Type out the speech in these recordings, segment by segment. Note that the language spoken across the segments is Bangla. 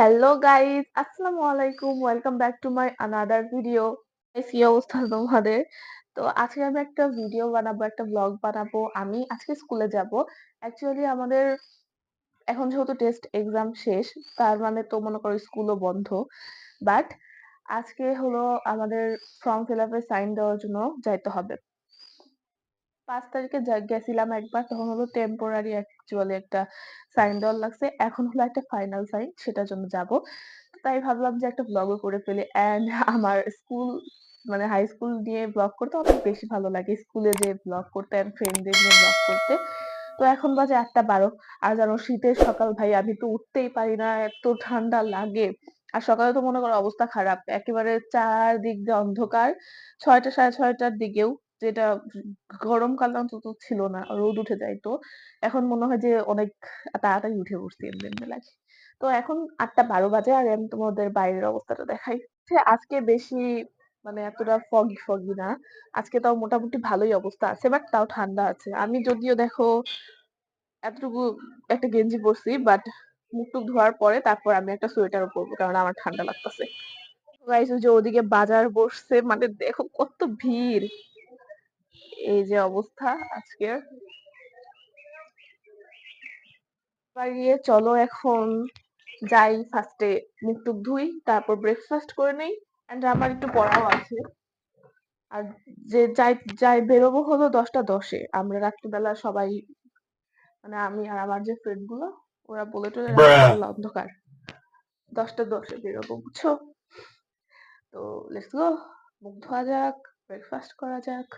হ্যালো গাইস, আসসালামু আলাইকুম। Welcome back to my another video. কি অবস্থা তোমাদের? তো আজকে আমি একটা ভিডিও বানাবো, একটা ব্লগ বানাবো। আমি আজকে স্কুলে যাব। অ্যাকচুয়ালি আমাদের এখন যেহেতু টেস্ট এক্সাম শেষ, তার মানে তো মনে করো স্কুলও বন্ধ। বাট আজকে হলো আমাদের ফর্ম ফিল আপে সাইন দেওয়ার জন্য যাইতে হবে। ৫ তারিখে গেছিলাম একবার, তখন হলো টেম্পোরারি অ্যাকচুয়ালি একটা সাইন দেওয়ার লাগছে। এখন হলো একটা ফাইনাল সাইন, সেটার জন্য যাব। তাই ভাবলাম যে একটা ব্লগও করে ফেলি। অ্যান্ড আমার স্কুল মানে হাই স্কুল নিয়ে ব্লগ করতে অনেক বেশি ভালো লাগে। স্কুলে যেয়ে ব্লগ করতে অ্যান্ড ফ্রেন্ডদের নিয়ে ব্লগ করতে। তো এখন বাজে ৮টা ১২। আর জানো শীতের সকাল ভাই, আমি তো উঠতেই পারি না, এত ঠান্ডা লাগে। আর সকালে তো মনে করো অবস্থা খারাপ। একেবারে চারদিক দিয়ে অন্ধকার। ৬টা ৬:৩০টার দিকেও, যেটা গরমকালে অন্তত ছিল না। রোদ উঠে যাইতো। এখন মনে হয় যে অনেক তাড়াতাড়ি উঠে পড়ছি এমনি, এমনি লাগে। তো এখন ৮টা ১২ বাজে, আর আমি তোমাদের বাইরের অবস্থাটা দেখাই। আজকে বেশি মানে এতটা foggy না। আজকে তাও মোটামুটি ভালোই অবস্থা আছে, বাট তাও ঠান্ডা আছে। আমি যদিও দেখো এতটুকু একটা গেঞ্জি পরছি, বাট মুখ-টুখ ধোয়ার পরে তারপর আমি একটা সোয়েটারও পরবো, কারণ আমার ঠান্ডা লাগতেছে। গাইস, ওই যে ওদিকে বাজার বসছে, মানে দেখো কত ভিড়। এই যে অবস্থা আজকের। গিয়ে চলো এখন যাই, ফার্স্টে মুখ-টুখ ধুই, তারপর ব্রেকফাস্ট করে নেই। এন্ড আমার একটু পড়াও আছে। আর যে যাই যাই বেরোবো হলো 10টা 10-এ। আমরা রাত্রিবেলা সবাই, মানে আমি আর আমার যে ফ্রেন্ড গুলো, ওরা বলে টলে রাত্রিবেলা অন্ধকার 10টা 10-এ বেরোবো, বুঝছো? তো লেটস গো, মুখ ধোয়া যাক, ব্রেকফাস্ট করা যাক,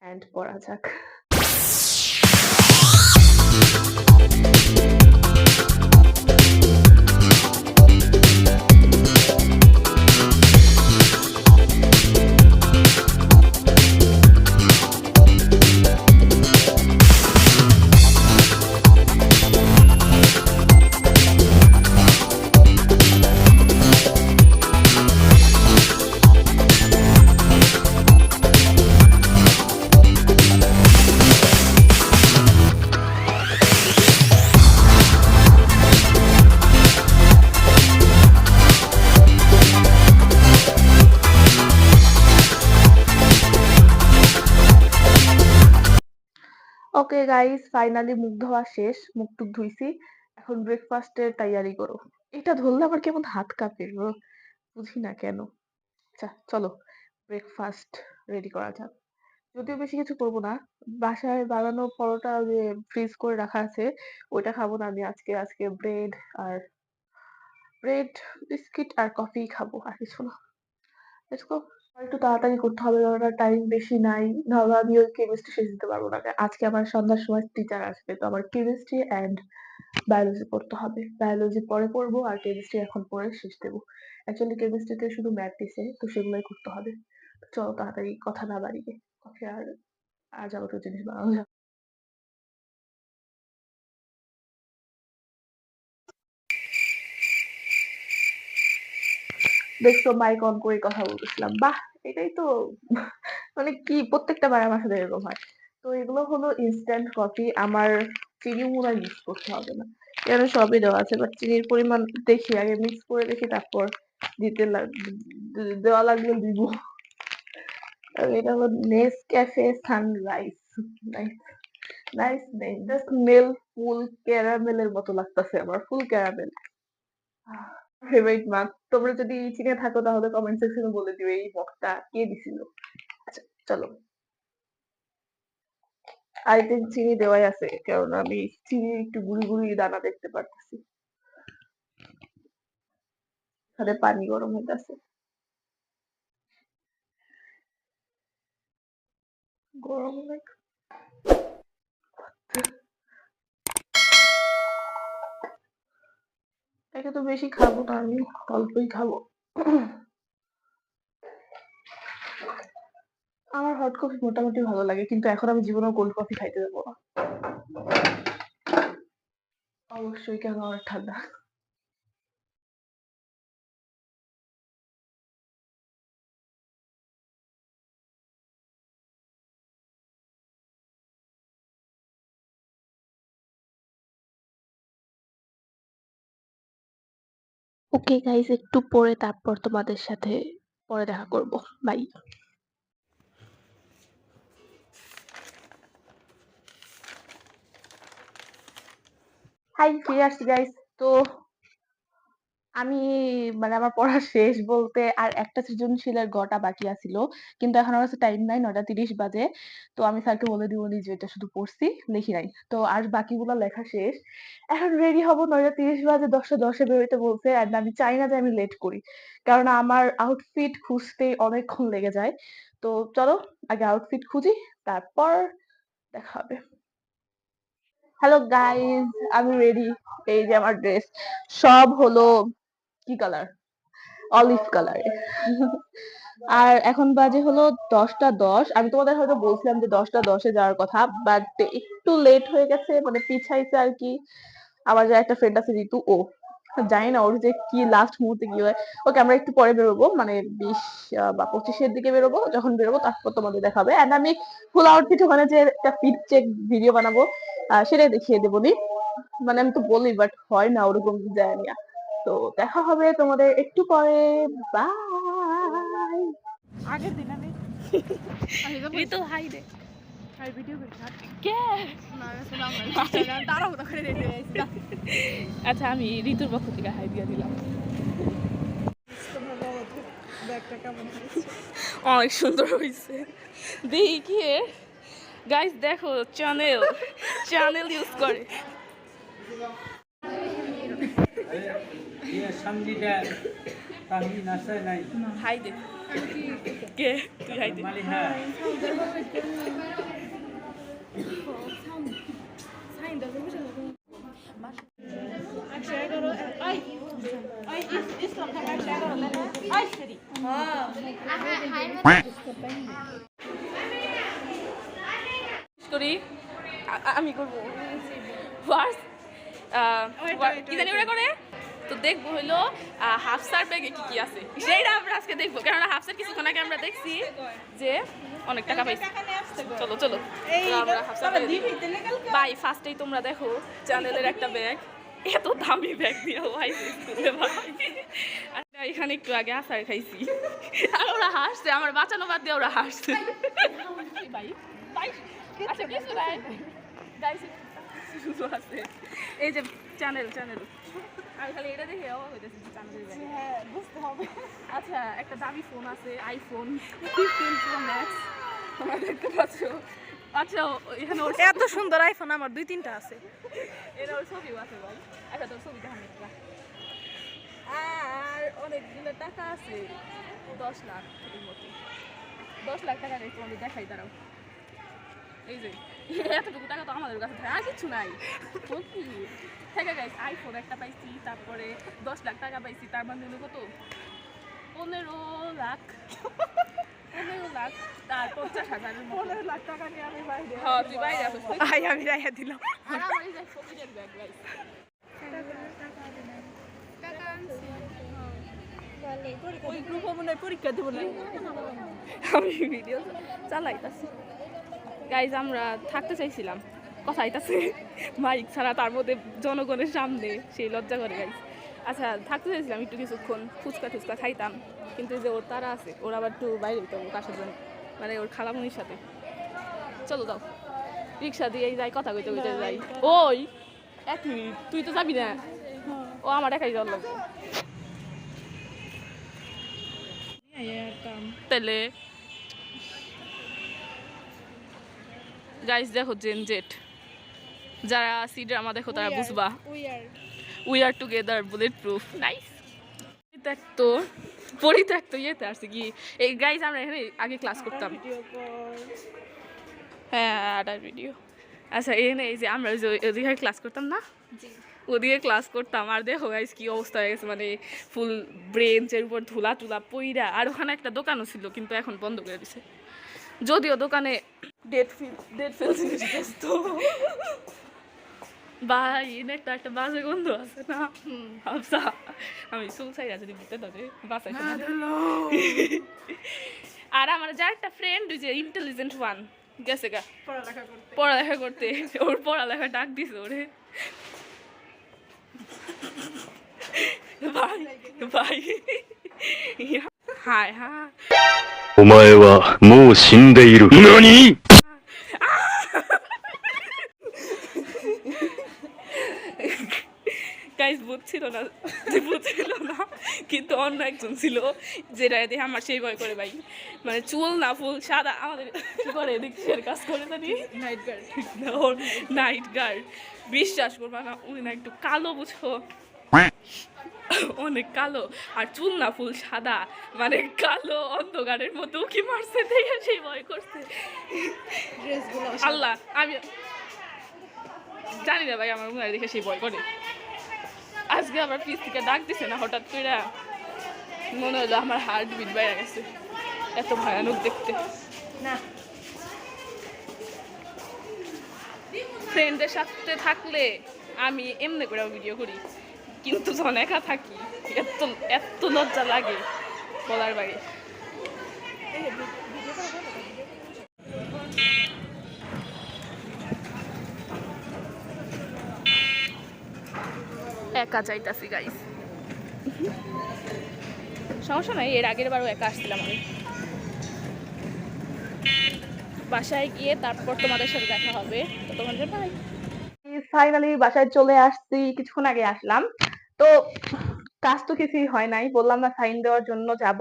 এন্ড পড়া যাক। ওকে গাইস, ফাইনালি মুখ ধোয়া শেষ, মুখ-টুখ ধুইছি। এখন ব্রেকফাস্টের তৈয়ারি করো। এটা ধরলে আমার কেমন হাত কাঁপে গো, বুঝি না কেন। আচ্ছা চলো, ব্রেকফাস্ট রেডি করা যাক। যদিও বেশি কিছু করব না। বাসায় বানানো পরোটা যে ফ্রিজ করে রাখা আছে, ওইটা খাবো না আমি আজকে। আজকে ব্রেড, বিস্কিট আর কফি খাবো, আর কিছু না। Let's go. আর একটু তাড়াতাড়ি করতে হবে, কারণ আর টাইম বেশি নাই। নাহলে আমি ওই কেমিস্ট্রি শেষ দিতে পারবো না। আজকে আমার সন্ধ্যার সময় টিচার আসবে। তো আমার কেমিস্ট্রি অ্যান্ড বায়োলজি পড়তে হবে। বায়োলজি পরে পড়বো, আর কেমিস্ট্রি এখন পড়ে শেষ দেবো। অ্যাকচুয়ালি কেমিস্ট্রিতে শুধু ম্যাথ দিছে, তো সেগুলোই করতে হবে। তো চলো তাড়াতাড়ি কথা না বাড়িয়ে কফি আর যাবতীয় জিনিস বানানো যাক। দেখছো, মাইক অন করে কথা বলতেছিলাম। বাহ! এটাই তো মানে কি প্রত্যেকটা বার আমার সাথে এরকম হয়। তো এগুলো হলো ইনস্ট্যান্ট কফি। আমার চিনি মনে হয় মিক্স করতে হবে না। এখানে সবই দেওয়া আছে, বাট চিনির পরিমাণ দেখি, আগে মিক্স করে দেখি, তারপর দিতে দেওয়া লাগলে দিব। আর এটা হলো Nescafe Sunrise. Nice, nice name. Just smell full ক্যারামেলের মতো লাগতেছে আমার, ফুল ক্যারামেল। ফেভারিট মাগ। তোমরা যদি চিনে থাকো তাহলে কমেন্ট সেকশনে বলে দিও এই মগটা কে দিছিল। আচ্ছা চলো। আই থিংক চিনি দেওয়াই আছে, কারণ আমি চিনি একটু গুঁড়ি গুঁড়ি দানা দেখতে পারতেছি। তাহলে পানি গরম হইতেছে। গরম অনেক। একে তো বেশি খাবো না আমি, অল্পই খাবো। আমার হট কফি মোটামুটি ভালো লাগে, কিন্তু এখন আমি জীবনেও কোল্ড কফি খাইতে যাবো না। অবশ্যই, কেন আমার ঠান্ডা। ওকে গাইস, একটু পরে তারপর তোমাদের সাথে পরে দেখা করব। বাই। হাই, ফিরে আসছি গাইস। তো আমি মানে আমার পড়া শেষ বলতে আর একটা সৃজনশীলের গটা বাকি আছিল, কিন্তু এখন আমার কাছে টাইম নাই, 9:30 বাজে। তো আমি স্যারকে বলে দিব যে এটা শুধু পড়ছি, লিখি নাই। তো আর বাকিগুলো লেখা শেষ। এখন রেডি হব, 9:30 বাজে, 10:10 বেরোইতে বলছে। এন্ড আমি চাই না যে আমি লেট করি, কারণ আমার আউটফিট খুঁজতে অনেকক্ষণ লেগে যায়। তো চলো আগে আউটফিট খুঁজি, তারপর দেখা হবে। হ্যালো গাইস, আমি রেডি। এই যে আমার ড্রেস, সব হলো কি কালার, অলিভ কালার। আর এখন বাজে হলো 10:10। আমি তোমাদের হয়তো বলছিলাম যে 10:10-এ যাওয়ার কথা, বাট একটু লেট হয়ে গেছে, মানে পিছাইছে আর কি। আমার যে একটা ফ্রেন্ড আছে ঋতু, ও জানি না ওর যে কি লাস্ট মুহূর্তে কি হয়। ওকে আমরা একটু পরে বেরোবো, মানে 20 বা 25-এর দিকে বেরোবো। যখন বেরোবো তারপর তোমাদের দেখাবে। এন্ড আমি ফুল আউটফিট ওখানে যে একটা ফিট চেক ভিডিও বানাবো, সেটাই দেখিয়ে দেবো নি। মানে আমি তো বলি, বাট হয় না ওরকম যায় না। তো দেখা হবে তোমাদের একটু পরে। বাই। আগের দিন আমি ঋতু হাই দে ভিডিও কে তাড়াহুড়ো করে রেডি হয়েছি। আচ্ছা, আমি ঋতুর পক্ষ থেকে হাই দিয়ে দিলাম। অনেক সুন্দর হয়েছে দেখি গাইস, দেখো চ্যানেল ইউজ করে। হাই দে কে তুই হাই দে। করি আমি করবো ফার্স্ট কি জানি ওরা করে। তো দেখবো হলো হাফসার ব্যাগে কি কি আছে সেইটা আমরা আজকে দেখবো, কেননা হাফসার কিছুক্ষণ আগে আমরা দেখছি যে অনেক টাকা পাইছি। চলো চলো আমরা হাফসার বাই। ফার্স্টেই তোমরা দেখো চ্যানেলের একটা ব্যাগ, এত দামি ব্যাগ দিয়ে ভাই স্কুলে ভাই। আচ্ছা, এখানে একটু আগে আচার খাইছি আর ওরা হাসছে, আমার বাঁচানো বাদ দিয়ে ওরা হাসছে। ভাই ভাই আচ্ছা কিছু নাই গাইস, কিছু আছে। এই যে চ্যানেল আমি খালি এটা দেখে অবাক হইতেছি চ্যানেলের ব্যাগে। হ্যাঁ বুঝতে হবে। আচ্ছা, একটা দামি ফোন আছে, আইফোন 15 প্রো ম্যাক্স, তোমরা দেখতে পাচ্ছ। আচ্ছা, এখানে এত সুন্দর আইফোন আমার 2-3টা আছে। এর ওর ছবিও আছে ভাই। আচ্ছা, তোর ছবি দেখান একটা। আর অনেকগুলো টাকা আছে, 10 লাখ এর মতো। 10 লাখ টাকা রেখে আমি দেখাই, দাঁড়াও। এই যে এতটুকু টাকা তো আমাদের কাছে আর কিছু নাই। কি থেকে গাইস, আইফোন একটা পাইছি, তারপরে 10 লাখ টাকা পাইছি, তার মানে হলো কত, 15 লাখ। 15 লাখ তার 50,000 15 লাখ টাকা নিয়ে আমি বাইরে। হ্যাঁ তুই বাইরে আসিস, আমি রাইয়া দিলাম। আর আমার এই যে ফকিরের ব্যাগ গাইস, টাকা আনছি ওই গ্রুপ মনে পরীক্ষা দেব না, আমি ভিডিও চালাইতাছি। গাইজ আমরা থাকতে চাইছিলাম, কথা আইতাছে মাইক ছাড়া, তার মধ্যে জনগণের সামনে সেই লজ্জা করে গাইজ। আচ্ছা, থাকতে চাইছিলাম একটু কিছুক্ষণ, ফুচকা খাইতাম, কিন্তু যে ওর তারা আছে, ওর আবার একটু বাইরে হইতে হবে কার সাথে, মানে ওর খালামুনির সাথে। চলো দাও, রিক্সা দিয়ে যাই, কথা কইতে যাই। ওই 1 মিনিট, তুই তো যাবি না? ও আমার একাই যাওয়ার লাগবে তাহলে। গাইস দেখো জেনজেট, যারা সি ড্রামা দেখো তারা বুঝবা। We are together, bullet proof, nice. পরিত্যক্ত ইয়েতে আসছে কি এই গাইস, আমরা এখানে আগে ক্লাস করতাম। হ্যাঁ আডার ভিডিও। আচ্ছা, এখানে এই যে আমরা ওদিকে ক্লাস করতাম না, ওদিকে ক্লাস করতাম। আর দেখো গাইস কি অবস্থা হয়ে গেছে, মানে ফুল ব্রেঞ্চের উপর ধুলা টুলা পইরা। আর ওখানে একটা দোকানও ছিল, কিন্তু এখন বন্ধ করে দিছে, যদিও দোকানে ডেট ফেল জিনিস ব্যস্ত। ভাই এনে তো একটা বাজে গন্ধ আছে না। আচ্ছা, আমি সুলসাইরা যদি বুঝতে ধরে বাসায়। আর আমার যা একটা ফ্রেন্ড, ওই যে ইন্টেলিজেন্ট ওয়ান, গেছে গা পড়ালেখা করতে। ওর পড়ালেখা ডাক দিছে ওরে। ভাই ভাই হায় হায় お前はもう死んでいる。何 গাইস বুঝছিল না কিন্তু অন্য একজন ছিল যেটা দেখে আমার সেই ভয় করে ভাই মানে চুল না ফুল সাদা আমাদের কি করে এদিকের কাজ করে জানি নাইট গার্ড বিশ্বাস করবা না উনি না একটু কালো বুঝো অনেক কালো আর চুল না ফুল সাদা মানে কালো অন্ধকারের মতো কি মারছে দেখে সেই ভয় করছে আল্লাহ আমি জানি না ভাই আমার মনে হয় দেখে সেই ভয় করে আজকে আবার পিস থেকে ডাক দিছে না হঠাৎ করে মনে হলো আমার হার্ট বিট বেড়ে গেছে এত ভয়ানক দেখতে না ফ্রেন্ডের সাথে থাকলে আমি এমনি করে ভিডিও করি কিন্তু যখন একা থাকি এত এত লজ্জা লাগে বলার বাইরে একা যাইতাছি গাইস সমস্যা নাই এর আগের বারও একা আসছিলাম আমি বাসায় গিয়ে তারপর তোমাদের সাথে দেখা হবে তো তোমাদের বাই ফাইনালি বাসায় চলে আসছি, কিছুক্ষণ আগে আসলাম। তো কাজ তো কিছুই হয় নাই, বললাম না সাইন দেওয়ার জন্য যাব,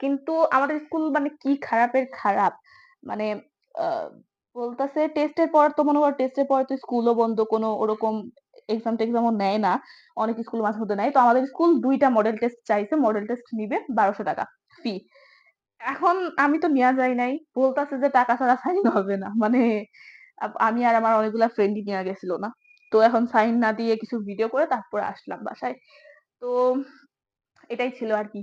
কিন্তু আমাদের স্কুল মানে কি খারাপের খারাপ, মানে বলতেছে টেস্টের পর তো মনে করো টেস্টের পর তো স্কুলও বন্ধ, কোনো ওরকম এক্সাম টেক্সামও নেয় না, অনেক স্কুল মাঝে মধ্যে নেয়। তো আমাদের স্কুল 2টা মডেল টেস্ট চাইছে, মডেল টেস্ট নিবে 1200 টাকা ফি। এখন আমি তো নেওয়া যায় নাই, বলতেছে যে টাকা ছাড়া সাইন হবে না, মানে আমি আর আমার অনেকগুলা ফ্রেন্ডই নেওয়া গেছিল না। তো এখন সাইন না দিয়ে কিছু ভিডিও করে তারপরে আসলাম বাসায়। তো এটাই ছিল আর কি।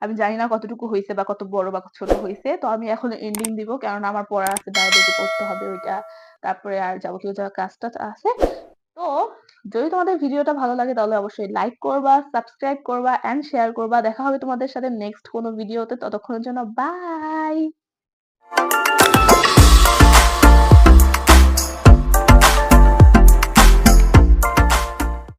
আমি জানি না কতটুকু হয়েছে বা কত বড় বা কত ছোট হয়েছে। তো আমি এখন এন্ডিং দিব, কারণ আমার পড়া আছে, বায়োডাটা পড়তে হবে ওইটা, তারপরে আর যাবতীয় যা কাজ টাজ আছে। তো যদি তোমাদের ভিডিওটা ভালো লাগে তাহলে অবশ্যই লাইক করবা, সাবস্ক্রাইব করবা এন্ড শেয়ার করবা। দেখা হবে তোমাদের সাথে নেক্সট কোনো ভিডিওতে, ততক্ষণের জন্য বাই।